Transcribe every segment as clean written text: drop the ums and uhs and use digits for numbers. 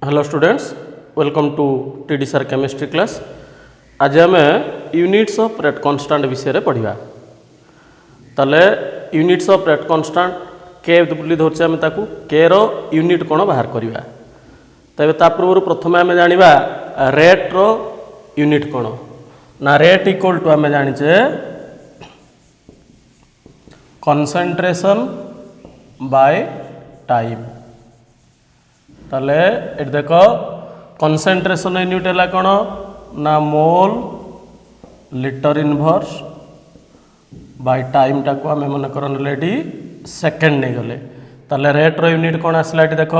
Hello students, welcome to TD sir chemistry class. आज आम units of rate constant विषय पढ़ा। ताले यूनिट्स ऑफ रेट कांस्टेंट के बोली धरचे आम ताकू के रो यूनिट कौन बाहर करवा। तेज ता पूर्व प्रथम आम जाना रेट रो यूनिट कौन ना रेट इक्वल टू आम जाचे कंसंट्रेशन बाय टाइम। ताले ये देख कंसंट्रेशन यूनिट है कौन ना mole litre inverse by time टाक आम मन कर सेकेंड नहीं गले। ताले रेट रो यूनिट कौन आसला ये देख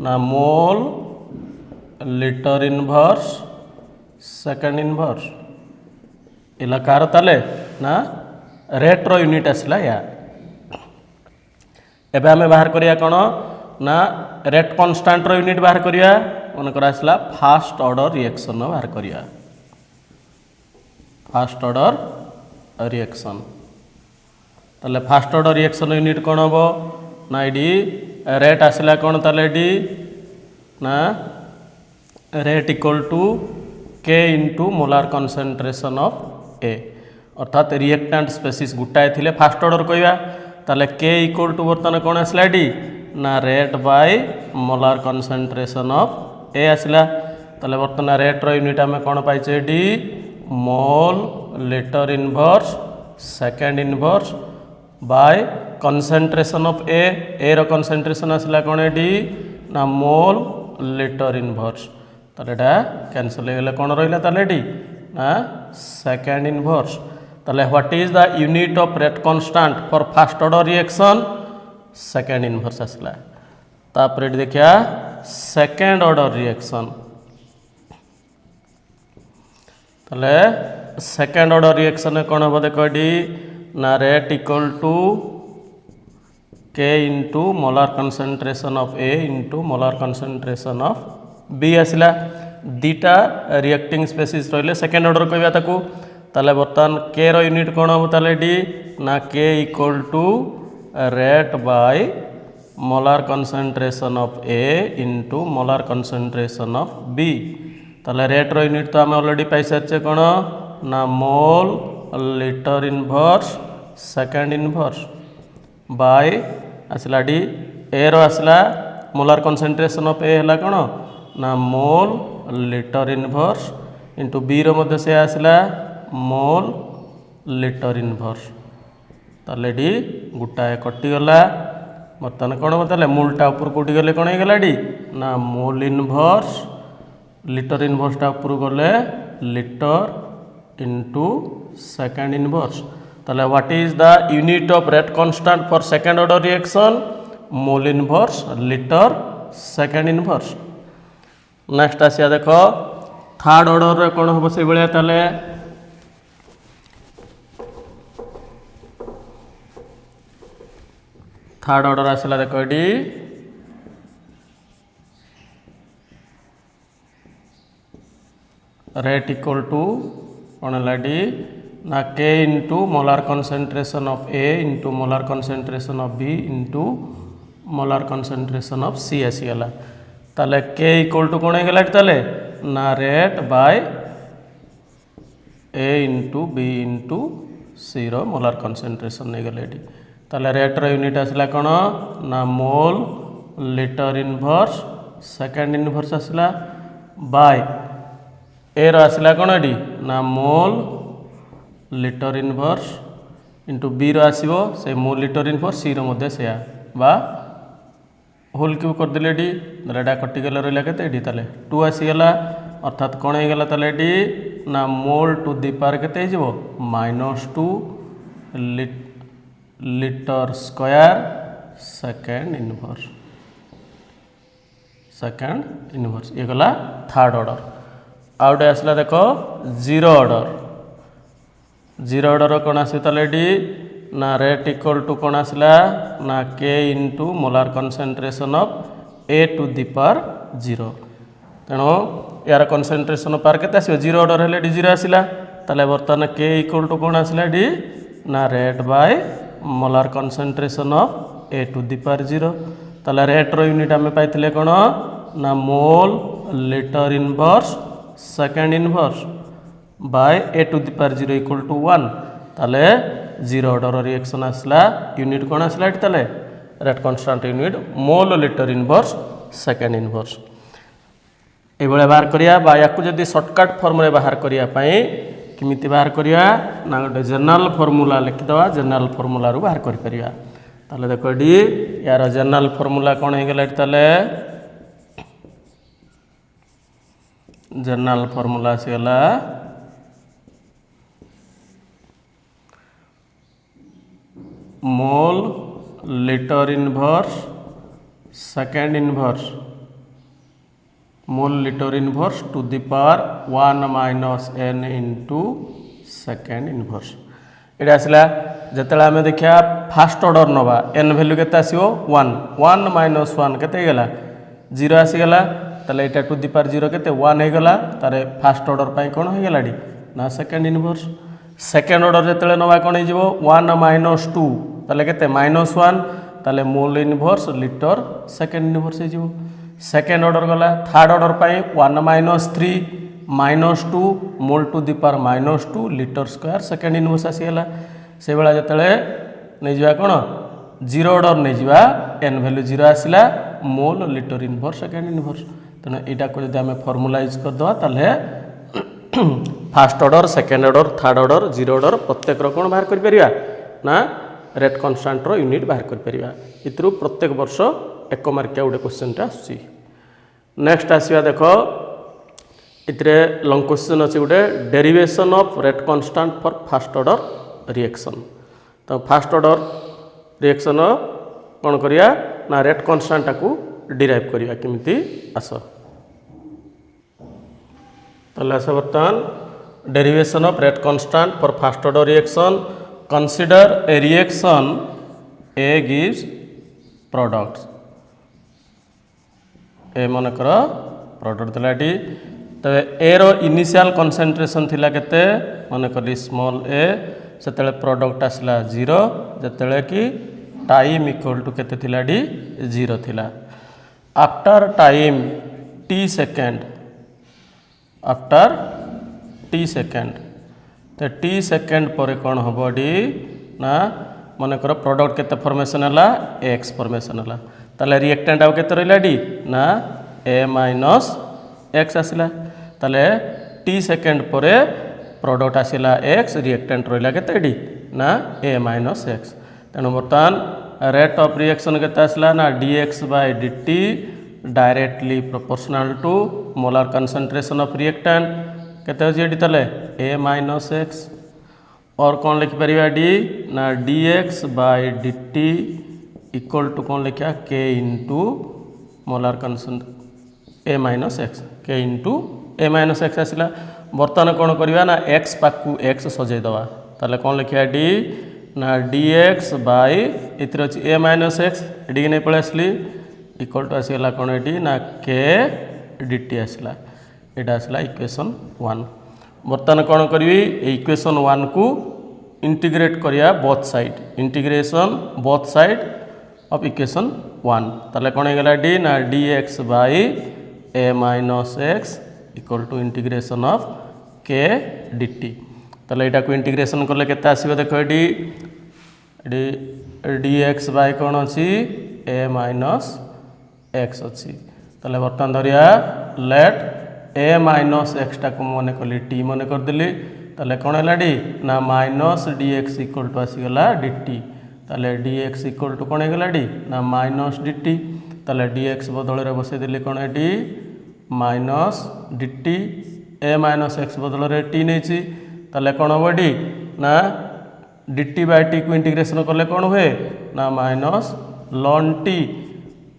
ना mole litre inverse second inverse इलाकार ताले ना रेट रो यूनिट आसला या। एबे आमे बाहर करिया कौन ना रेट कांस्टेंट रो यूनिट बाहर करिया मनकर आसला फास्ट ऑर्डर रिएक्शन बाहर करिया। फास्ट ऑर्डर रिएक्शन ताले फास्ट ऑर्डर रिएक्शन यूनिट कौन हम ना ये रेट आसला कौन ताले ये ना rate equal to k into molar concentration of ए। अर्थात रिएक्टेंट स्पेसीस गोटाए थिले फास्ट ऑर्डर कहवा ताले के इक्वल टू बर्तमान कौन आसला डी ना rate by molar concentration of A आसला। ताले बर्तमान रेट रो यूनिट आम कौन पाइचे डी mole litre inverse second inverse by concentration of A रो कंसंट्रेशन आसला कौन डी ना मोल लिटर इनवर्स। ताले कैंसल हो गले कौन रहा ताले डी ना सेकेंड इनवर्स। ताले what is the unit of rate constant for first order reaction second inverse आसला। तापर देखिया सेकेंड ऑर्डर रिएक्शन ताले सेकेंड ऑर्डर रिएक्शन कौन हम देख डी ना rate equal to k into molar concentration of A into molar concentration of B आसला। दीटा रिएक्टिंग स्पेसीस रहिले सेकेंड ऑर्डर कहवा ताकू ताले बर्तमान के रो यूनिट कौन हम ताले डी ना k equal to rate by molar concentration of A into molar concentration of B. ताले रेट रो यूनिट तो आम ऑलरेडी पाई सारे कौन ना mole litre inverse second inverse by आसला डी ए रो आसला मोलार कंसंट्रेशन ऑफ ए है कौन ना mole litre inverse into B रो मध्य से आसला मोल लिटर इनवर्स। ताले डी गोटाए कटिगला बर्तमान कौन बताले मूलटा ऊपर कौटी गले कौन हो गला डी ना मोल इनवर्स लिटर इनवर्सटा ऊपर गले लिटर इंटू सेकेंड इनवर्स। ताले what is the unit of rate constant for second order reaction mole inverse litre second inverse. Next आसिया देख थर्ड ऑर्डर कौन हम से भाया ताले थर्ड ऑर्डर आसला देख ये रेट इक्वल टू कौन है डी ना k into molar concentration of A into molar concentration of B into molar concentration of C आसीगला। ताले के इक्वल टू कौन है ताले ना rate by A into B into C रो मोलार कंसंट्रेशन नहीं गले डी। ताले रेट रो यूनिट आसला कौन ना mole litre inverse second inverse आसला बाय ए रो आसला कौन डी ना mole litre inverse into B रो आसीबो से मोल लिटर इनवर्स सी रो मध्य से बा होल क्यूब कर दिले डी रेडा कटिगला रहा के डी ताले 2 आसीगला। अर्थात कौन हो गला ताले डी ना मोल टू दी पावर के -2 लिटर स्क्वायर सेकेंड इनवर्स ये गला थर्ड ऑर्डर। आउटे आसला देख जीरो ऑर्डर कौन आस डी ना रेट इक्वल टू कौन आसला ना k into molar concentration of A to the power 0। तेणु यार कंसंट्रेशन पावर के आस जीरो ऑर्डर है डी जीरो आसला। ताले बर्तमान के इक्वल टू कौन आसला डी ना rate by molar concentration of A to the power 0। ताले रेट रो यूनिट आम पाइथिले कौन ना mole litre inverse second inverse by A to the power 0 equal to 1 ताले जीरो ऑर्डर रिएक्शन आसला यूनिट कौन आसला ताले rate constant unit mole litre inverse second inverse ये बाहर करिया बा याकु जदी शॉर्टकट फॉर्म रे बाहर करिया पई किमिति बाहर करिया ना गोटे जनरल फॉर्मूला लिखि दवा जनरल फॉर्मूला रु बाहर करि परिया ताले देखो डी यार जनरल फॉर्मूला कौन हे गेला ताले जनरल फॉर्मूला से गला mole litre inverse second inverse mole litre inverse to the power 1 minus n into second inverse ये आसला जिते आम देखा फास्ट ऑर्डर नवा n वैल्यू के आसो 1 1 माइनस 1 के गला 0 आसीगला ताले एटा टू द पावर 0 के 1 हो गला तारे फास्ट ऑर्डर पाई कौन हो गला ना सेकेंड इनवर्स सेकेंड ऑर्डर जिते नवा कौन हो 1 माइनस 2 ताले के माइनस 1 ताले mole inverse litre second inverse हो सेकेंड ऑर्डर गला थर्ड ऑर्डर पाई 1 minus 3 minus 2 mole to the power minus 2 litre square second inverse आसीगला से बेला जिते नहीं जा कौन जीरो ऑर्डर नहीं जा एन वैल्यू 0 आसला mole litre inverse second inverse तेना यहाँ को जब आम फर्मूला यूज करदे ताले fast order second order third order zero order प्रत्येक कौन बाहर कर परिया ना रेट कांस्टेंट रो यूनिट बाहर कर परिया इतरु प्रत्येक वर्ष एक मार्किया गोटे क्वेश्चन आसूँ नेक्स्ट आसवा देख इतरे लंग क्वेश्चन अच्छे गोटे derivation of rate constant for first order reaction तो फास्ट ऑर्डर रिएक्शन कौन करिया ना रेट कांस्टेंट को डिराइव करिया किमिति आस ताले आस बर्तमान derivation of rate constant for first order reaction consider a reaction A gives products A मनकर प्रोडक्ट दिला तबे ए रो इनिशियल कंसंट्रेशन थिला केते मनकर स्मॉल ए सेतले प्रोडक्ट आसला 0 जेतले कि टाइम इक्वल टू केते थिला 0 थिला after time T second after T second तो टी सेकेंड पर कौन हम ना मनकर प्रोडक्ट केते फॉर्मेशन है एक्स फॉर्मेशन है ताले रिएक्टेंट आउ केते रहिला ना ए माइनस एक्स आसला ताले टी सेकेंड पर प्रोडक्ट आसला एक्स रिएक्टेंट रहिला केते ना ए माइनस एक्स तेणु बर्तमान रेट ऑफ रिएक्शन केते आसला ना dx bye dt directly proportional to molar concentration of reactant केते होची ताले ए माइनस एक्स और कौन लिख परिया डी ना dx bye dt equal to कौन लिखा k into molar concentration A minus x k into A minus x आसला बर्तमान कौन करवा ना एक्स पाकू एक्स सजेदेवा ताले कौन लिखा डी ना dx बाय इतर अच्छी ए माइनस एक्स डी नहीं पड़े आसली इक्वल टू आसगला कौन डी ना के dt आसला यहाँ आसला इक्वेशन 1 बर्तमान कौन करी इक्वेशन 1 को इंटीग्रेट करिया both side integration both side of equation 1 ताले कौन हो गला डी ना dx by A minus x equal to integration of k dt ताले यहाँ को इंटीग्रेशन कले केते आसीबो देखो डी dx बाय कौन अच्छी ए माइनस एक्स अच्छी ताले बर्तमान धरिया लेट ए माइनस एक्स टाक मन कली टी मन करदेली ताले कौन है डी ना माइनस dx इक्वल टू आसीगला dt ताले dx इक्वल टू कौन होगा डी ना माइनस dt ताले dx बदल बसई देली कौन है डी माइनस dt ए माइनस एक्स बदल टी नहीं ताले कौन हम डी ना dt बाय टी को इंटीग्रेशन कले कौन हुए ना minus lawn T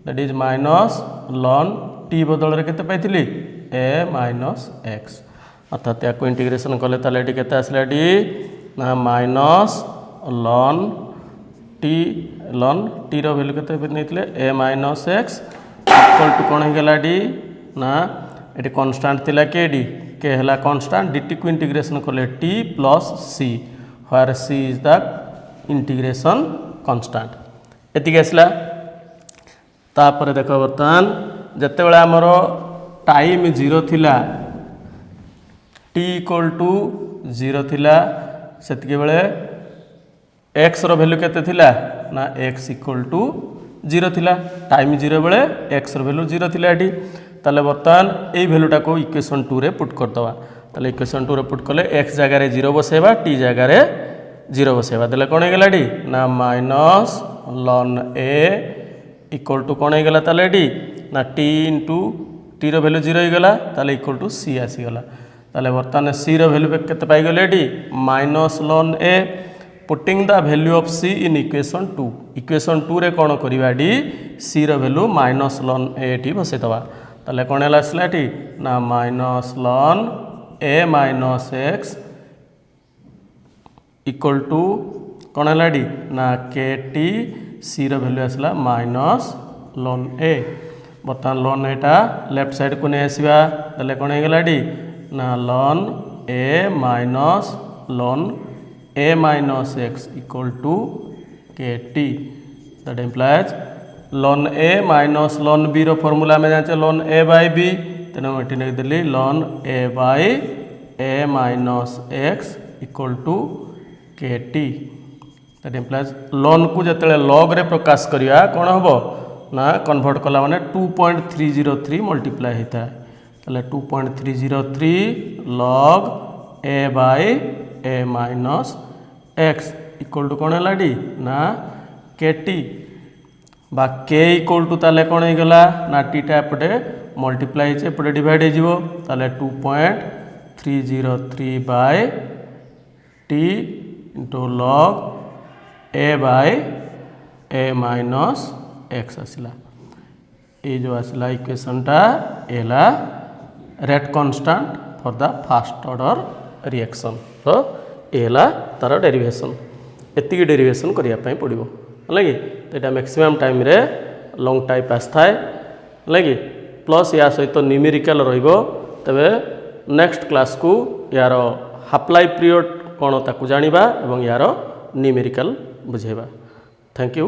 that is minus lawn T बदल केते पाइथिली ए माइनस एक्स अर्थात या को इंटीग्रेशन कले ताले डी केते आसला डी ना माइनस लॉन टी रो वैल्यू केते नेइतले ए माइनस एक्स इक्वल टू कौन होगा डी ना ये कॉन्स्टेंट थिला के डी के हला कॉन्स्टेंट dt को इंटीग्रेशन कले t plus C where C is the integration constant एतिक आसला तापर देखो बर्तमान ଯେତେବେଳେ ଆମର टाइम 0 थिला t इक्वल टू 0 थिला सेतिके बेले x रो वैल्यू केते थिला ना x इक्वल टू 0 थिला टाइम 0 बेले x रो वैल्यू 0 थिला एठी ताले बर्तमान एई वैल्यूटा को इक्वेशन 2 रे पुट कर दवा ताले इक्वेशन 2 रे पुट करले x जगह रे 0 बसेबा t जगह रे 0 बसेबा देले कोन हे गेला एठी ना minus ln a equal to कोन हे गेला ताले एठी ना t इनटू t रो वैल्यू 0 हो गला ताले इक्वल टू c आसी गला ताले बर्तमान c रो वैल्यू केते पाई गले एठी minus ln a putting the value of c in equation 2 रे कोन करबा डी c रो value minus ln a t बसे दवा ताले कोन हला आसला एठी ना minus ln a minus x equal to कोन हला डी ना kt c रो वैल्यू आसला माइनस ln a बर्तमान ln एटा लेफ्ट साइड को नहीं आसवा ताले कोन हे गेला डी ना ln a minus ln a minus x equal to kt that implies ln a minus ln b रो फॉर्मूला में जाने ln a by b तेना एठी लिख देली ln a by a minus x equal to kt that implies ln को जतले log रे प्रकाश करिया कोन हबो ना कन्वर्ट कला माने 2.303 मल्टीप्लाई होता है ताले 2.303 log a by a minus x equal to कौन है डी ना kt बा k इक्वल टू ताले कौन हो गला ना टीटा एपटे मल्टीप्लाई होचे एपटे डिवाइड हो जिवो ताले 2.303 by t into log a बाय a माइनस x आसला ये जो आसला इक्वेशन टा एला rate constant for the first order reaction तो एला तार डेरिवेशन एति डेरिवेशन करिया पई पड़िबो लगी तो एटा मैक्सिमम टाइम रे लॉन्ग टाइप आस्थाय लगी प्लस या सहित न्यूमेरिकल रहिबो तबे नेक्स्ट क्लास को यार हाफ लाइफ पीरियड कोन ताकू जानिबा एवं यार न्यूमेरिकल बुझेबा थैंक यू।